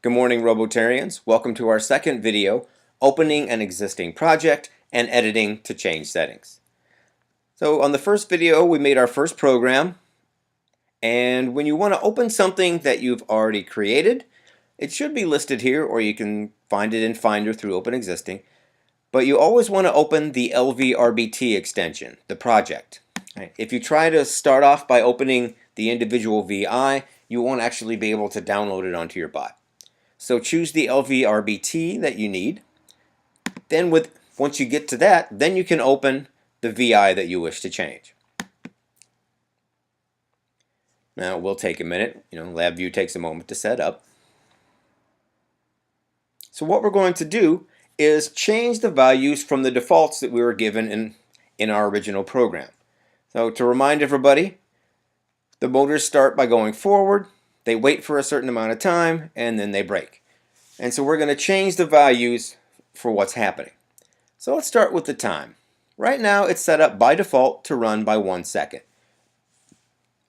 Good morning, Robotarians. Welcome to our second video, opening an existing project and editing to change settings. So on the first video, we made our first program, and when you want to open something that you've already created, it should be listed here, or you can find it in Finder through Open Existing, but you always want to open the LVRBT extension, the project. If you try to start off by opening the individual VI, you won't actually be able to download it onto your bot. So choose the LVRBT that you need. Then once you get to that, then you can open the VI that you wish to change. Now it will take a minute. LabVIEW takes a moment to set up. So what we're going to do is change the values from the defaults that we were given in our original program. So to remind everybody, the motors start by going forward, they wait for a certain amount of time, and then they brake. And so we're going to change the values for what's happening. So let's start with the time. Right now it's set up by default to run by 1 second.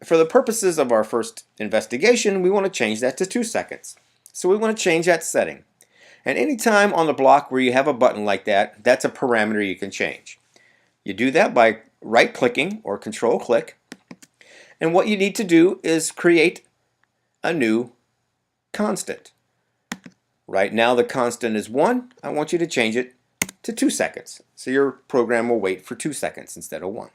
For the purposes of our first investigation, we want to change that to 2 seconds. So we want to change that setting. And anytime on the block where you have a button like that, that's a parameter you can change. You do that by right-clicking or control-click. And what you need to do is create a new constant. Right now the constant is 1. I want you to change it to 2 seconds. So your program will wait for 2 seconds instead of 1.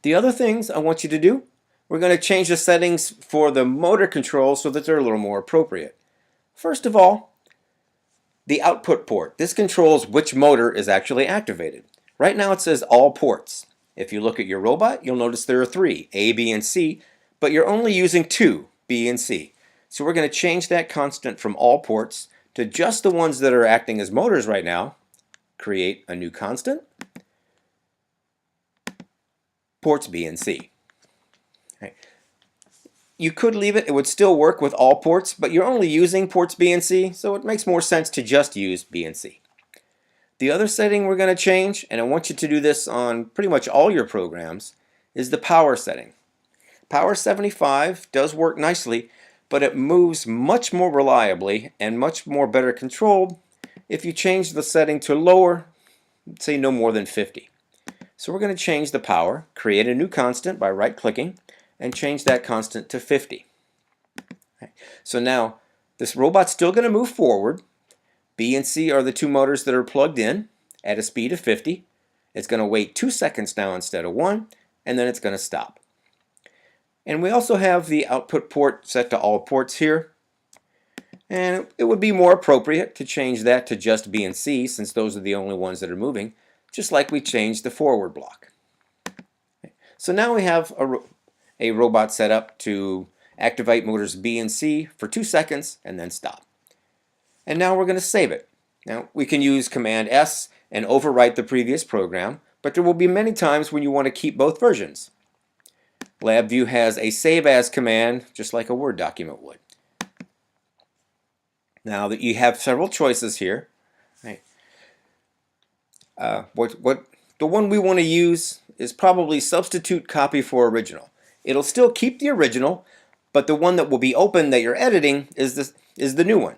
The other things I want you to do, we're going to change the settings for the motor control so that they're a little more appropriate. First of all, the output port. This controls which motor is actually activated. Right now it says all ports. If you look at your robot, you'll notice there are 3, A, B, and C, but you're only using 2, B and C. So we're going to change that constant from all ports to just the ones that are acting as motors right now. Create a new constant. Ports B and C. Okay. You could leave it, it would still work with all ports, but you're only using ports B and C, so it makes more sense to just use B and C. The other setting we're going to change, and I want you to do this on pretty much all your programs, is the power setting. Power 75 does work nicely, but it moves much more reliably and much more better controlled if you change the setting to lower, say no more than 50. So we're going to change the power, create a new constant by right-clicking, and change that constant to 50. Okay. So now this robot's still going to move forward. B and C are the 2 motors that are plugged in at a speed of 50. It's going to wait 2 seconds now instead of 1, and then it's going to stop. And we also have the output port set to all ports here. And it would be more appropriate to change that to just B and C, since those are the only ones that are moving, just like we changed the forward block. Okay. So now we have a robot set up to activate motors B and C for 2 seconds and then stop. And now we're going to save it. Now we can use Command S and overwrite the previous program, but there will be many times when you want to keep both versions. LabVIEW has a save as command, just like a Word document would. Now that you have several choices here, right? The one we want to use is probably substitute copy for original. It'll still keep the original, but the one that will be open that you're editing is the new one.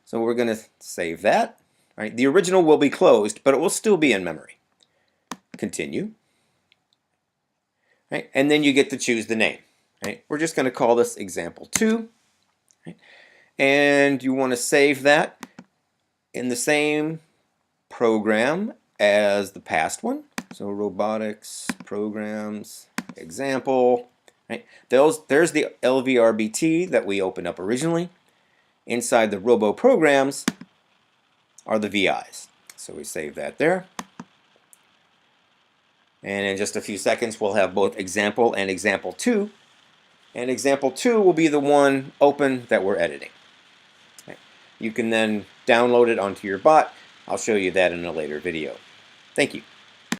So we're going to save that. Right? The original will be closed, but it will still be in memory. Continue. Right? And then you get to choose the name. Right? We're just going to call this example 2. Right? And you want to save that in the same program as the past one. So robotics, programs, example. Right? There's the LVRBT that we opened up originally. Inside the Robo programs are the VIs. So we save that there. And in just a few seconds we'll have both example and example 2. And example 2 will be the one open that we're editing. Okay. You can then download it onto your bot. I'll show you that in a later video. Thank you.